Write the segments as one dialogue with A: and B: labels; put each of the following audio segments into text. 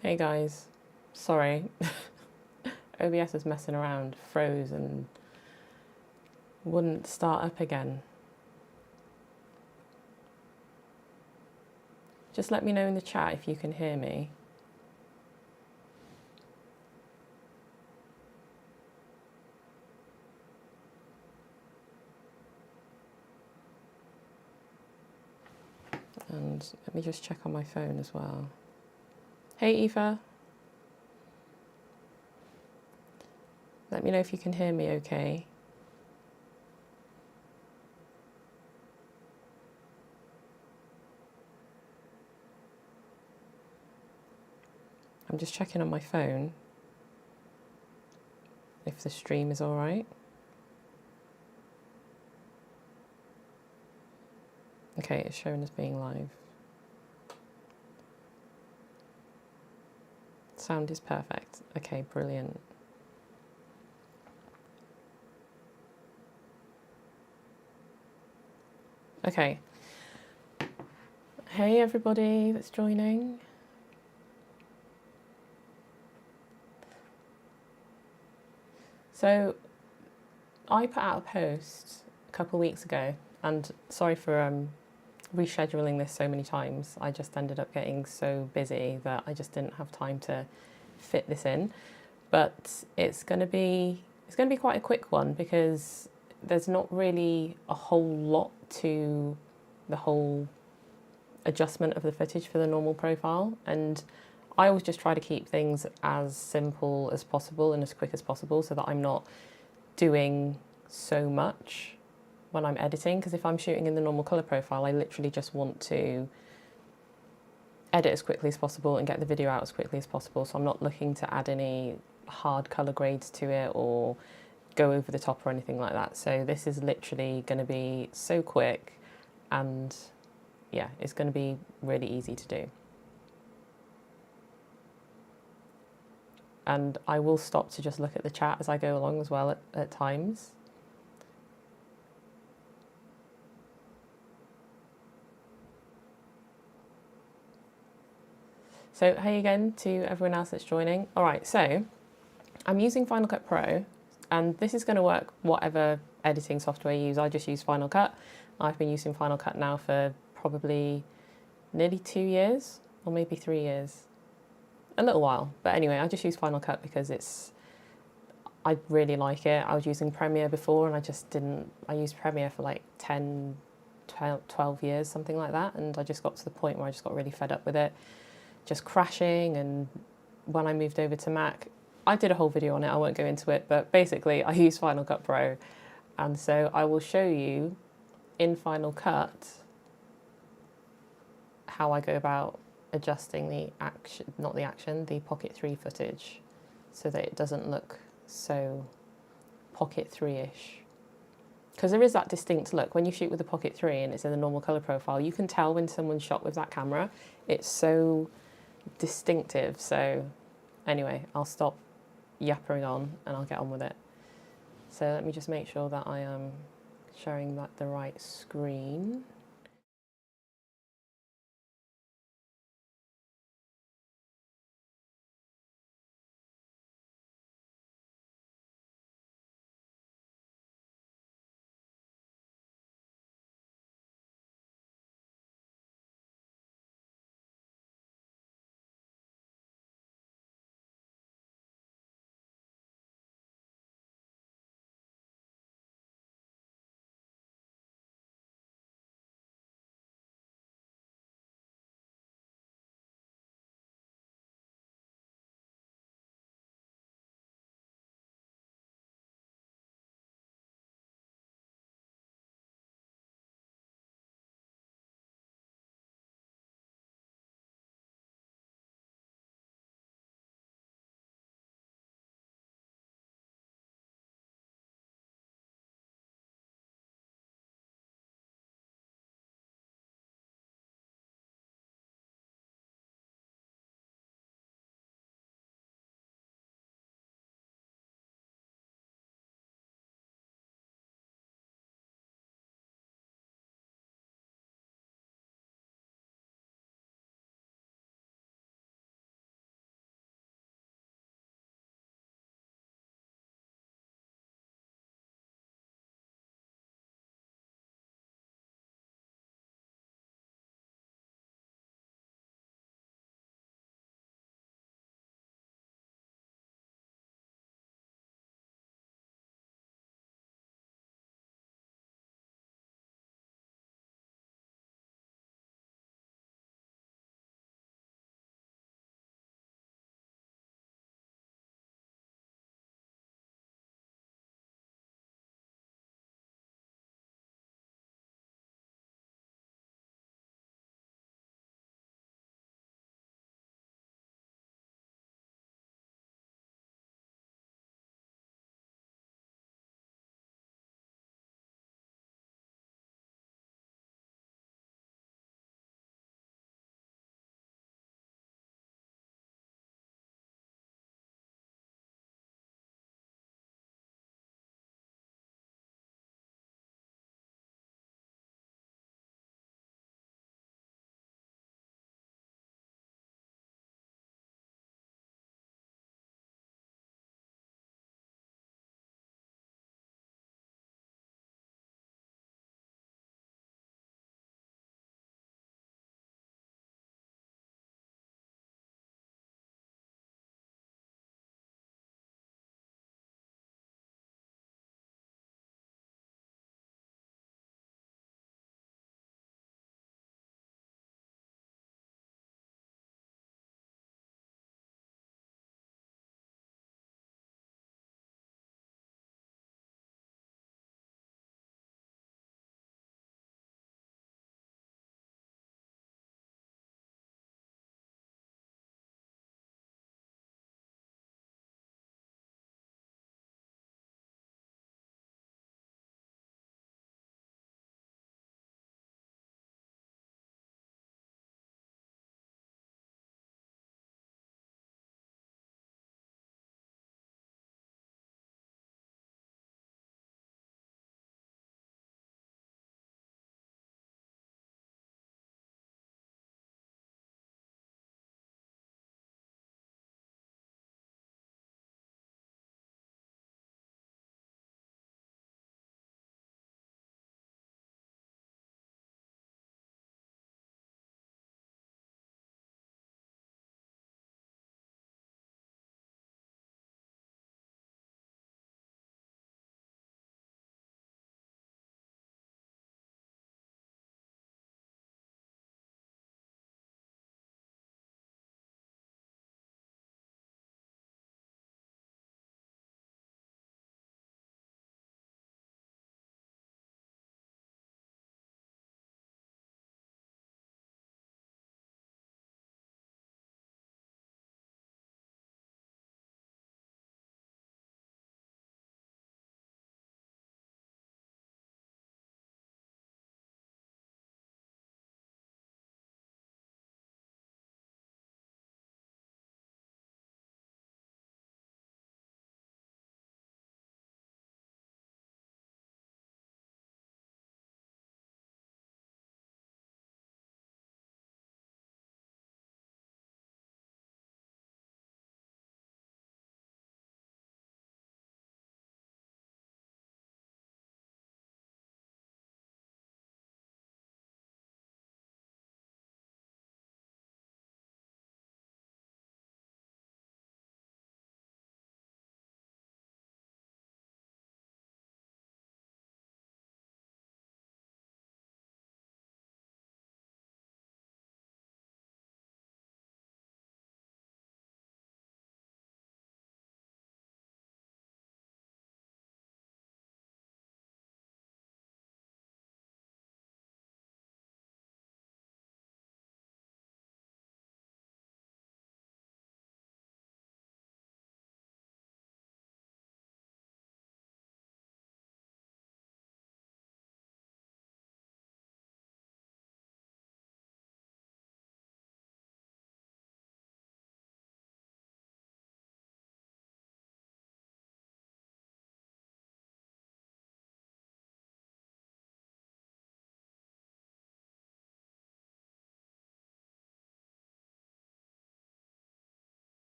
A: Hey guys, sorry. OBS was messing around, froze and wouldn't start up again. Just let me know in the chat if you can hear me. And let me just check on my phone as well. Hey Eva. Let me know if you can hear me okay. I'm just checking on my phone if the stream is all right. Okay, it's showing as being live. Sound is perfect. Okay, brilliant. Okay. Hey everybody that's joining. So I put out a post a couple of weeks ago, and sorry for rescheduling this so many times. I just ended up getting so busy that I just didn't have time to fit this in. But it's going to be quite a quick one because there's not really a whole lot to the whole adjustment of the footage for the normal profile, and I always just try to keep things as simple as possible and as quick as possible so that I'm not doing so much when I'm editing, because if I'm shooting in the normal colour profile, I literally just want to edit as quickly as possible and get the video out as quickly as possible, so I'm not looking to add any hard colour grades to it or go over the top or anything like that. So this is literally going to be so quick, and yeah, it's going to be really easy to do. And I will stop to just look at the chat as I go along as well at times. So hey again to everyone else that's joining. All right, so I'm using Final Cut Pro, and this is going to work whatever editing software you use. I just use Final Cut. I've been using Final Cut now for probably nearly 2 years, or maybe 3 years. A little while, but anyway, I just use Final Cut because I really like it. I was using Premiere before and I used Premiere for like 10, 12 years, something like that, and I just got to the point where I just got really fed up with it, just crashing. And when I moved over to Mac, I did a whole video on it, I won't go into it, but basically I use Final Cut Pro, and so I will show you in Final Cut how I go about adjusting the Pocket 3 footage so that it doesn't look so Pocket 3-ish. Because there is that distinct look. When you shoot with the Pocket 3 and it's in the normal colour profile, you can tell when someone's shot with that camera. It's so distinctive. So anyway, I'll stop yappering on and I'll get on with it. So let me just make sure that I am sharing the right screen.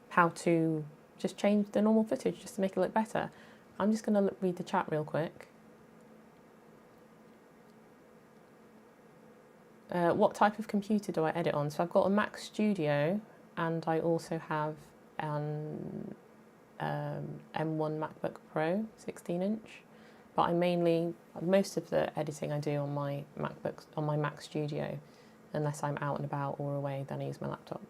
A: how to just change the normal footage just to make it look better. I'm just going to read the chat real quick. What type of computer do I edit on? So I've got a Mac Studio, and I also have an M1 MacBook Pro 16-inch. But most of the editing I do on my Mac Studio, unless I'm out and about or away, then I use my laptop.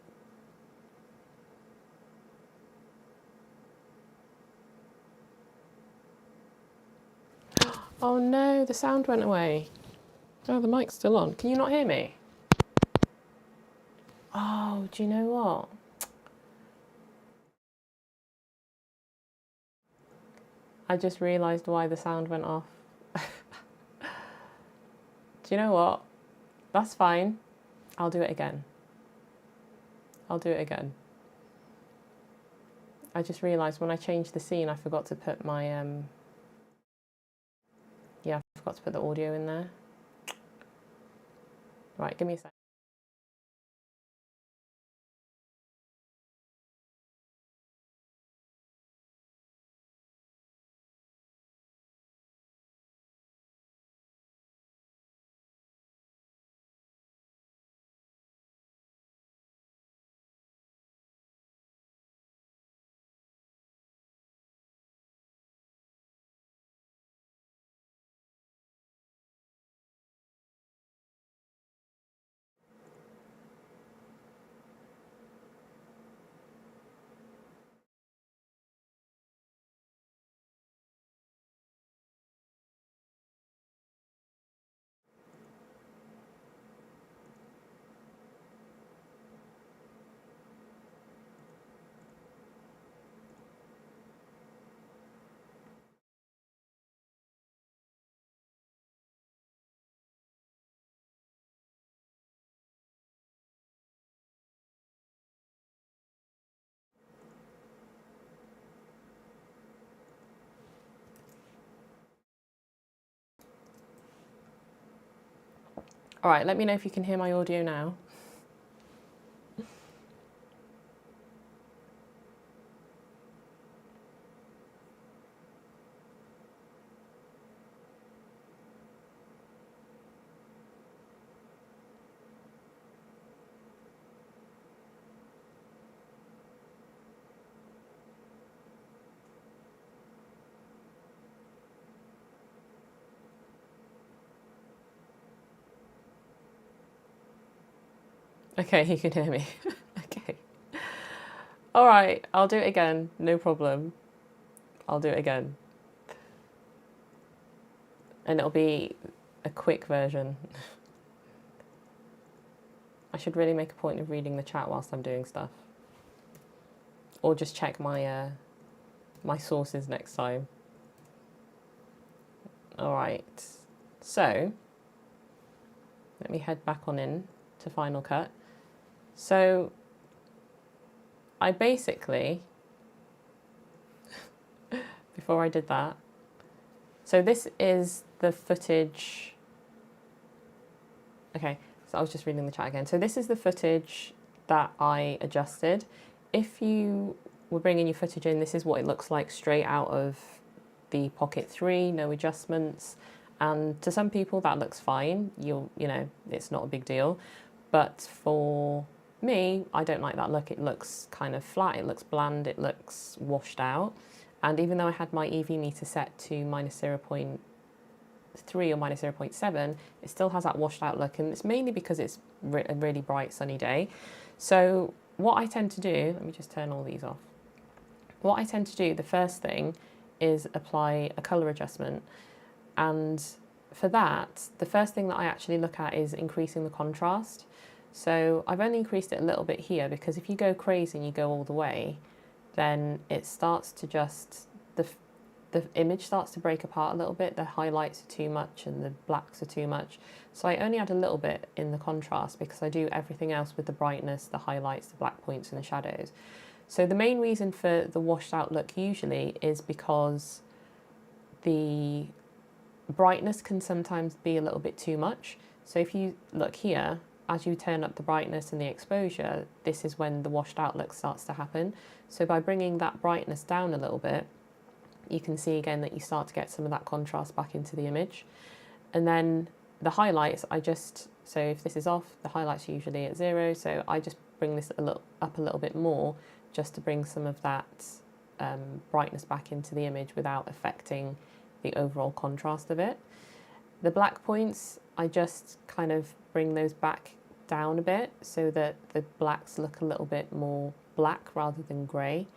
A: Oh no, the sound went away. Oh, the mic's still on. Can you not hear me? Oh, do you know what? I just realised why the sound went off. Do you know what? That's fine. I'll do it again. I'll do it again. I just realised when I changed the scene, I forgot to put my, I forgot to put the audio in there. Right, give me a sec. All right, let me know if you can hear my audio now. Okay, you can hear me. Okay. All right, I'll do it again. No problem. I'll do it again. And it'll be a quick version. I should really make a point of reading the chat whilst I'm doing stuff. Or just check my my sources next time. All right. So, let me head back on in to Final Cut. So, I basically, before I did that, so this is the footage. Okay, so I was just reading the chat again. So this is the footage that I adjusted. If you were bringing your footage in, this is what it looks like straight out of the Pocket 3, no adjustments. And to some people that looks fine. You know, it's not a big deal. But for me, I don't like that look. It looks kind of flat, it looks bland, it looks washed out. And even though I had my EV meter set to -0.3 or -0.7, it still has that washed out look. And it's mainly because it's a really bright sunny day. So what I tend to do, let me just turn all these off. What I tend to do, the first thing, is apply a colour adjustment. And for that, the first thing that I actually look at is increasing the contrast. So I've only increased it a little bit here because if you go crazy and you go all the way, then it starts to just, the image starts to break apart a little bit. The highlights are too much and the blacks are too much. So I only add a little bit in the contrast because I do everything else with the brightness, the highlights, the black points and the shadows. So the main reason for the washed out look usually is because the brightness can sometimes be a little bit too much. So if you look here, as you turn up the brightness and the exposure, this is when the washed out look starts to happen. So by bringing that brightness down a little bit, you can see again that you start to get some of that contrast back into the image. And then the highlights, so if this is off, the highlights are usually at 0, so I just bring this up a little bit more just to bring some of that brightness back into the image without affecting the overall contrast of it. The black points, I just kind of bring those back down a bit so that the blacks look a little bit more black rather than grey.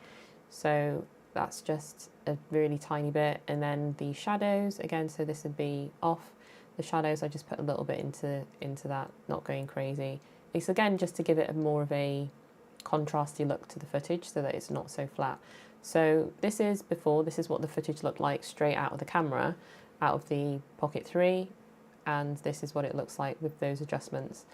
A: So that's just a really tiny bit. And then the shadows, again, so this would be off. The shadows, I just put a little bit into that, not going crazy. It's again just to give it more of a contrasty look to the footage so that it's not so flat. So this is before, this is what the footage looked like straight out of the camera, out of the Pocket 3, and this is what it looks like with those adjustments.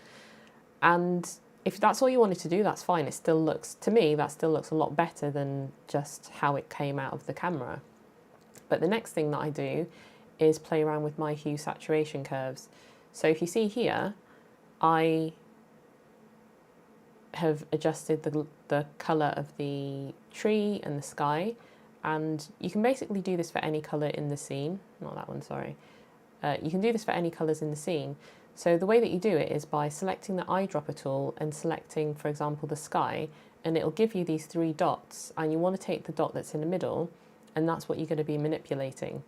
A: And if that's all you wanted to do, that's fine. It still looks, to me, that still looks a lot better than just how it came out of the camera. But the next thing that I do is play around with my hue saturation curves. So if you see here, I have adjusted the colour of the tree and the sky, and you can basically do this for any colour in the scene. Not that one, sorry. You can do this for any colours in the scene. So the way that you do it is by selecting the eyedropper tool and selecting, for example, the sky, and it'll give you these 3 dots, and you want to take the dot that's in the middle, and that's what you're going to be manipulating.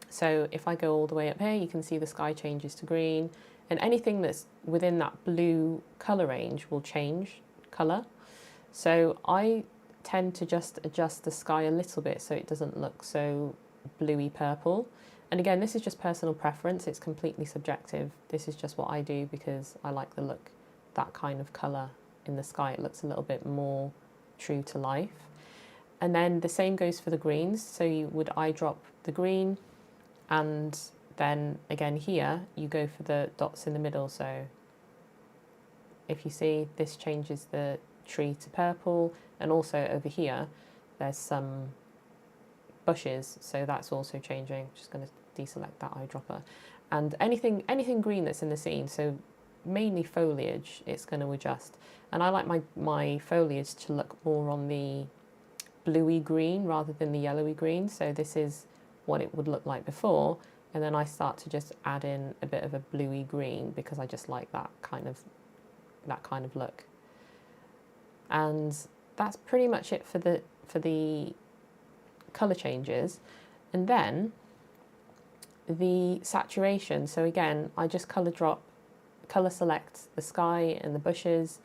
A: So if I go all the way up here, you can see the sky changes to green, and anything that's within that blue colour range will change colour. So I tend to just adjust the sky a little bit so it doesn't look so bluey purple. And again, this is just personal preference, it's completely subjective. This is just what I do because I like the look, that kind of colour in the sky. It looks a little bit more true to life. And then the same goes for the greens. So you would eyedrop the green, and then again here, you go for the dots in the middle. So if you see, this changes the tree to purple, and also over here, there's some bushes, so that's also changing. Just going to deselect that eyedropper. And anything green that's in the scene, so mainly foliage, it's going to adjust. And I like my foliage to look more on the bluey green rather than the yellowy green. So this is what it would look like before, and then I start to just add in a bit of a bluey green because I just like that kind of look. And that's pretty much it for the color changes. And then the saturation, so again, I just color select the sky and the bushes,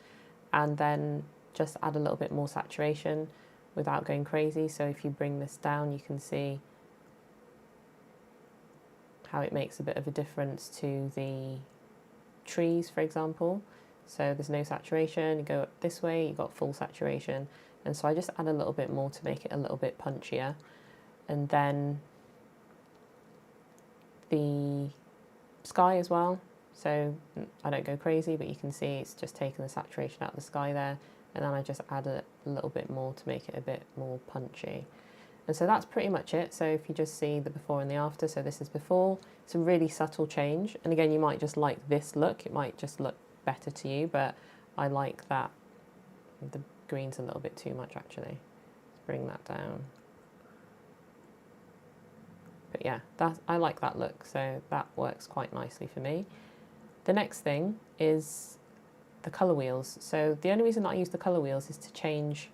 A: and then just add a little bit more saturation without going crazy. So if you bring this down, you can see how it makes a bit of a difference to the trees, for example. So there's no saturation, you go up this way, you've got full saturation. And so I just add a little bit more to make it a little bit punchier. And then the sky as well. So I don't go crazy, but you can see it's just taken the saturation out of the sky there. And then I just add a little bit more to make it a bit more punchy. And so that's pretty much it. So if you just see the before and the after, so this is before, it's a really subtle change. And again, you might just like this look, it might just look better to you, but I like that. The green's a little bit too much actually. Let's bring that down. But yeah, I like that look, so that works quite nicely for me. The next thing is the colour wheels. So the only reason I use the colour wheels is to change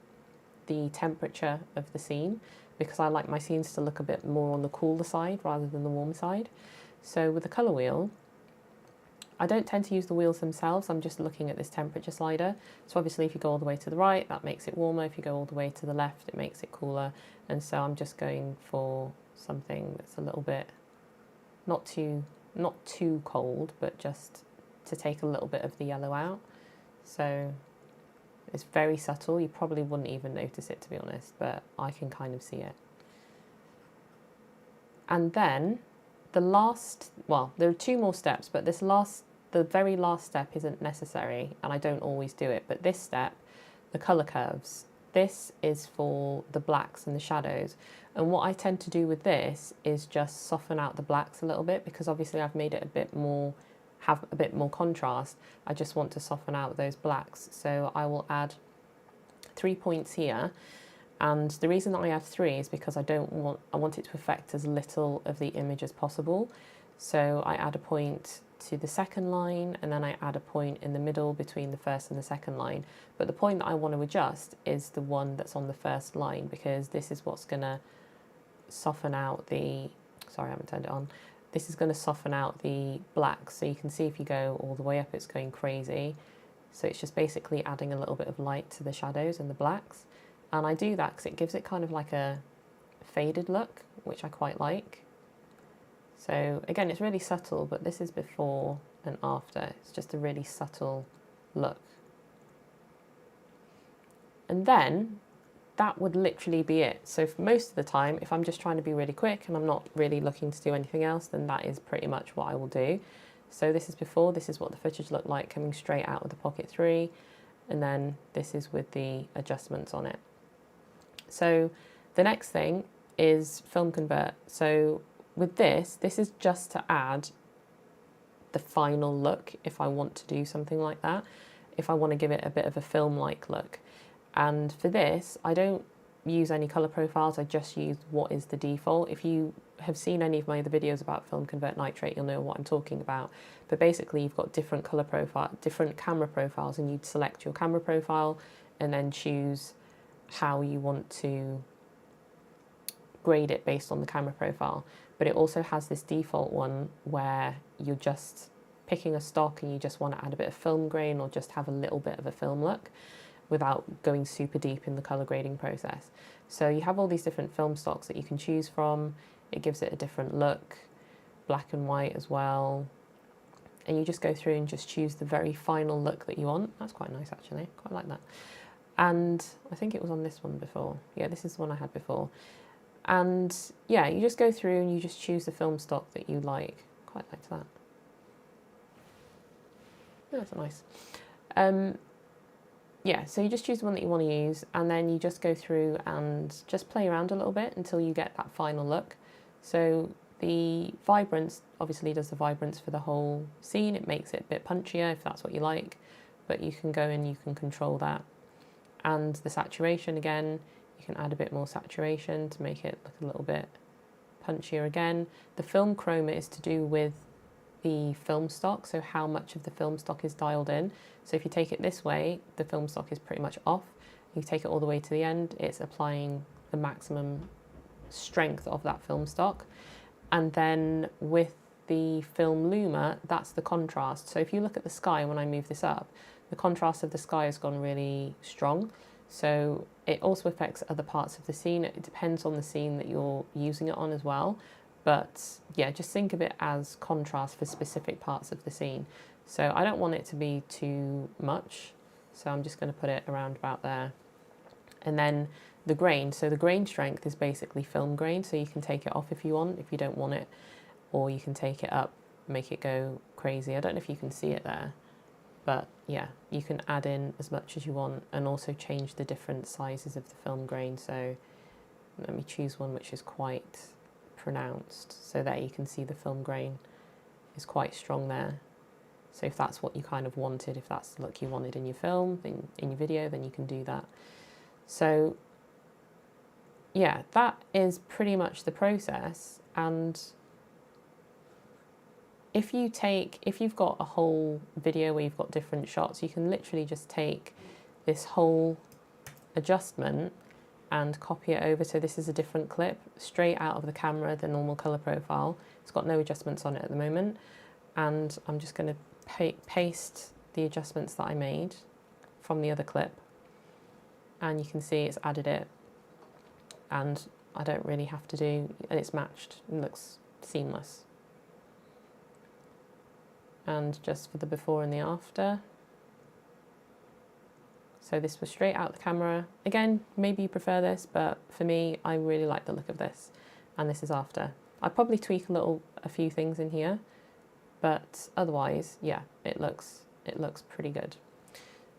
A: the temperature of the scene, because I like my scenes to look a bit more on the cooler side rather than the warm side. So with the colour wheel, I don't tend to use the wheels themselves, I'm just looking at this temperature slider. So obviously if you go all the way to the right, that makes it warmer. If you go all the way to the left, it makes it cooler. And so I'm just going for something that's a little bit, not too cold, but just to take a little bit of the yellow out. So it's very subtle, you probably wouldn't even notice it, to be honest, but I can kind of see it. And then the last, well, there are 2 more steps, but the very last step isn't necessary, and I don't always do it, but this step, the colour curves, this is for the blacks and the shadows. And what I tend to do with this is just soften out the blacks a little bit, because obviously I've made it a bit more have a bit more contrast. I just want to soften out those blacks. So I will add 3 points here. And the reason that I add 3 is because I want it to affect as little of the image as possible. So I add a point to the second line, and then I add a point in the middle between the first and the second line. But the point that I want to adjust is the one that's on the first line, because this is what's going to soften out the, sorry, I haven't turned it on. This is going to soften out the black. So you can see if you go all the way up, it's going crazy. So it's just basically adding a little bit of light to the shadows and the blacks. And I do that because it gives it kind of like a faded look, which I quite like. So again, it's really subtle, but this is before and after. It's just a really subtle look. And then that would literally be it. So for most of the time, if I'm just trying to be really quick and I'm not really looking to do anything else, then that is pretty much what I will do. So this is before, this is what the footage looked like coming straight out of the Pocket 3, and then this is with the adjustments on it. So the next thing is film convert. So with this is just to add the final look if I want to do something like that, if I want to give it a bit of a film-like look. And for this, I don't use any color profiles, I just use what is the default. If you have seen any of my other videos about film convert nitrate, you'll know what I'm talking about. But basically you've got different color profile, different camera profiles, and you'd select your camera profile and then choose how you want to grade it based on the camera profile. But it also has this default one where you're just picking a stock and you just want to add a bit of film grain or just have a little bit of a film look without going super deep in the color grading process. So you have all these different film stocks that you can choose from. It gives it a different look, black and white as well. And you just go through and just choose the very final look that you want. That's quite nice actually, quite like that. And I think it was on this one before. Yeah, this is the one I had before. And yeah, you just go through and you just choose the film stock that you like. Quite like that. Yeah, that's nice. Yeah, so you just choose the one that you want to use, and then you just go through and just play around a little bit until you get that final look. So the vibrance obviously does the vibrance for the whole scene. It makes it a bit punchier if that's what you like, but you can go and you can control that. And the saturation, again, you can add a bit more saturation to make it look a little bit punchier again. The film chroma is to do with the film stock, so how much of the film stock is dialed in. So if you take it this way, the film stock is pretty much off. You take it all the way to the end, it's applying the maximum strength of that film stock. And then with the film luma, that's the contrast. So if you look at the sky, when I move this up, the contrast of the sky has gone really strong. So it also affects other parts of the scene. It depends on the scene that you're using it on as well. But yeah, just think of it as contrast for specific parts of the scene. So I don't want it to be too much. So I'm just going to put it around about there. And then the grain. So the grain strength is basically film grain. So you can take it off if you want, if you don't want it. Or you can take it up, make it go crazy. I don't know if you can see it there. But yeah, you can add in as much as you want and also change the different sizes of the film grain. So let me choose one which is quite pronounced, so that you can see the film grain is quite strong there. So if that's what you kind of wanted, if that's the look you wanted in your film, in your video, then you can do that. So yeah, that is pretty much the process. And if you've got a whole video where you've got different shots, you can literally just take this whole adjustment and copy it over. So this is a different clip straight out of the camera, the normal color profile. It's got no adjustments on it at the moment. And I'm just going to paste the adjustments that I made from the other clip. And you can see it's added it. And I don't really have to do, and it's matched. It looks seamless. And just for the before and the after. So this was straight out the camera. Again, maybe you prefer this, but for me, I really like the look of this. And this is after. I'd probably tweak a few things in here, but otherwise, yeah, it looks pretty good.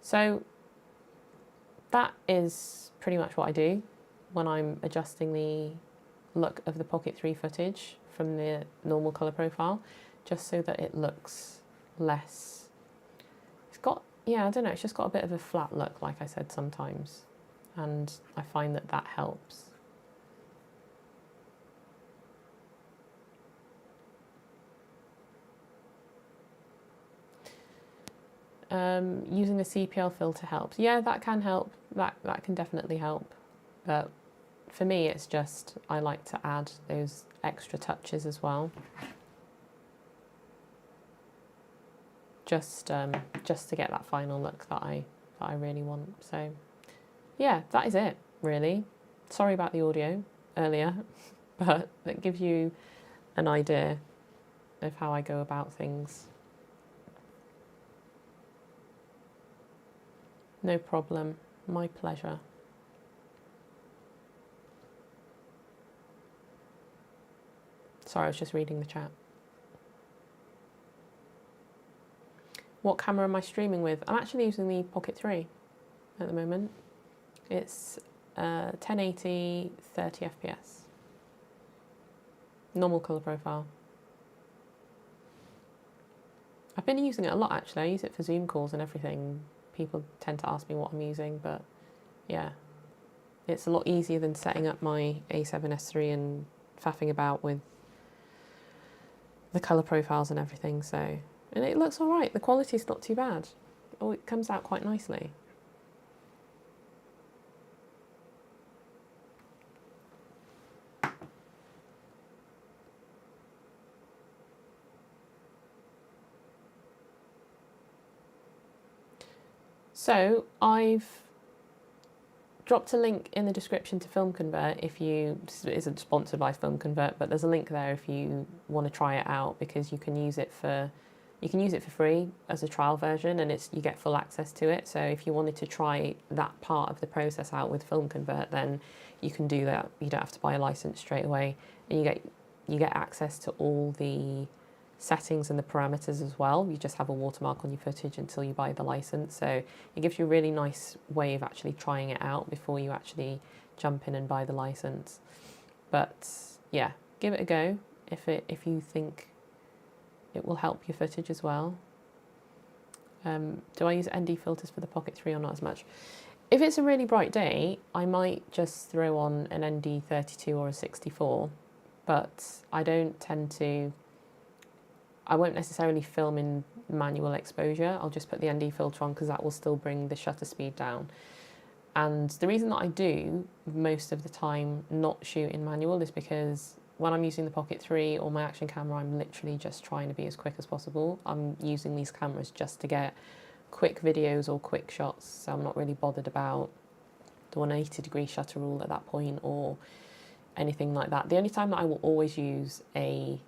A: So that is pretty much what I do when I'm adjusting the look of the Pocket 3 footage from the normal color profile, just so that it looks less, it's got, yeah, I don't know, it's just got a bit of a flat look, like I said, sometimes. And I find that that helps. Using a CPL filter helps. Yeah, that can help. That can definitely help. But for me, it's just, I like to add those extra touches as well. Just to get that final look that I really want. So yeah, that is it, really. Sorry about the audio earlier, but that gives you an idea of how I go about things. No problem. My pleasure. Sorry, I was just reading the chat. What camera am I streaming with? I'm actually using the Pocket 3 at the moment. It's 1080, 30 FPS. Normal colour profile. I've been using it a lot actually. I use it for Zoom calls and everything. People tend to ask me what I'm using, but yeah. It's a lot easier than setting up my A7S III and faffing about with the colour profiles and everything, so... And it looks alright, the quality's not too bad. Oh, it comes out quite nicely. So I've dropped a link in the description to Film Convert if you, this isn't sponsored by Film Convert, but there's a link there if you want to try it out, because you can use it for free as a trial version, and you get full access to it. So if you wanted to try that part of the process out with Film Convert, then you can do that. You don't have to buy a license straight away, and you get access to all the settings and the parameters as well. You just have a watermark on your footage until you buy the license. So it gives you a really nice way of actually trying it out before you actually jump in and buy the license. But yeah, give it a go if you think it will help your footage as well. Do I use ND filters for the Pocket 3 or not as much? If it's a really bright day, I might just throw on an ND 32 or a 64, but I don't tend to. I won't necessarily film in manual exposure. I'll just put the ND filter on because that will still bring the shutter speed down. And the reason that I do most of the time not shoot in manual is because when I'm using the Pocket 3 or my action camera, I'm literally just trying to be as quick as possible. I'm using these cameras just to get quick videos or quick shots, so I'm not really bothered about the 180-degree shutter rule at that point or anything like that. The only time that I will always use an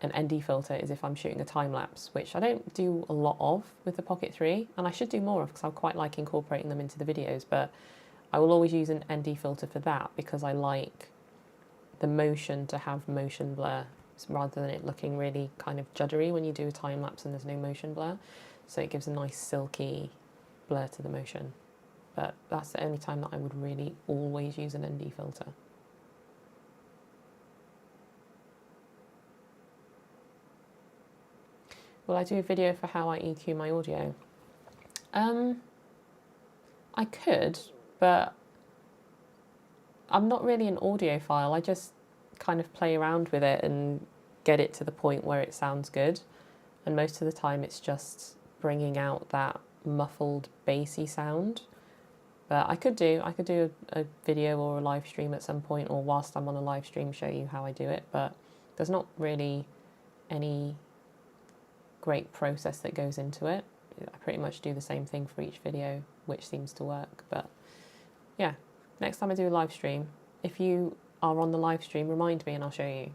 A: ND filter is if I'm shooting a time lapse, which I don't do a lot of with the Pocket 3, and I should do more of because I quite like incorporating them into the videos, but I will always use an ND filter for that because I like the motion to have motion blur rather than it looking really kind of juddery when you do a time lapse and there's no motion blur. So it gives a nice silky blur to the motion. But that's the only time that I would really always use an ND filter. Will I do a video for how I EQ my audio? I could, but I'm not really an audiophile. I just kind of play around with it and get it to the point where it sounds good. And most of the time it's just bringing out that muffled bassy sound. But I could do a video or a live stream at some point, or whilst I'm on a live stream show you how I do it, but there's not really any great process that goes into it. I pretty much do the same thing for each video, which seems to work. But yeah, next time I do a live stream, if you are on the live stream, remind me and I'll show you.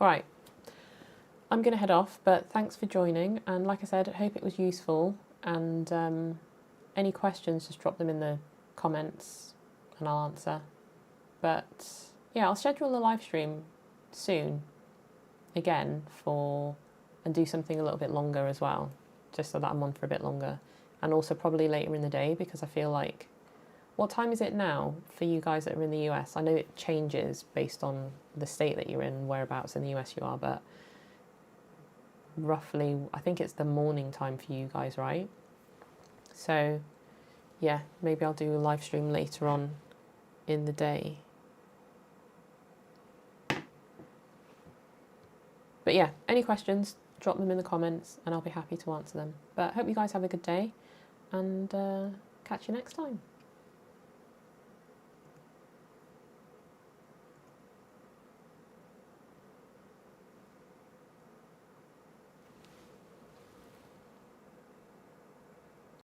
A: All right, I'm going to head off, but thanks for joining. And like I said, I hope it was useful. And any questions, just drop them in the comments and I'll answer. But yeah, I'll schedule a live stream soon again and do something a little bit longer as well, just so that I'm on for a bit longer. And also probably later in the day, because I feel like What time is it now for you guys that are in the US? I know it changes based on the state that you're in, whereabouts in the US you are, but roughly, I think it's the morning time for you guys, right? So, yeah, maybe I'll do a live stream later on in the day. But yeah, any questions, drop them in the comments and I'll be happy to answer them. But hope you guys have a good day and catch you next time.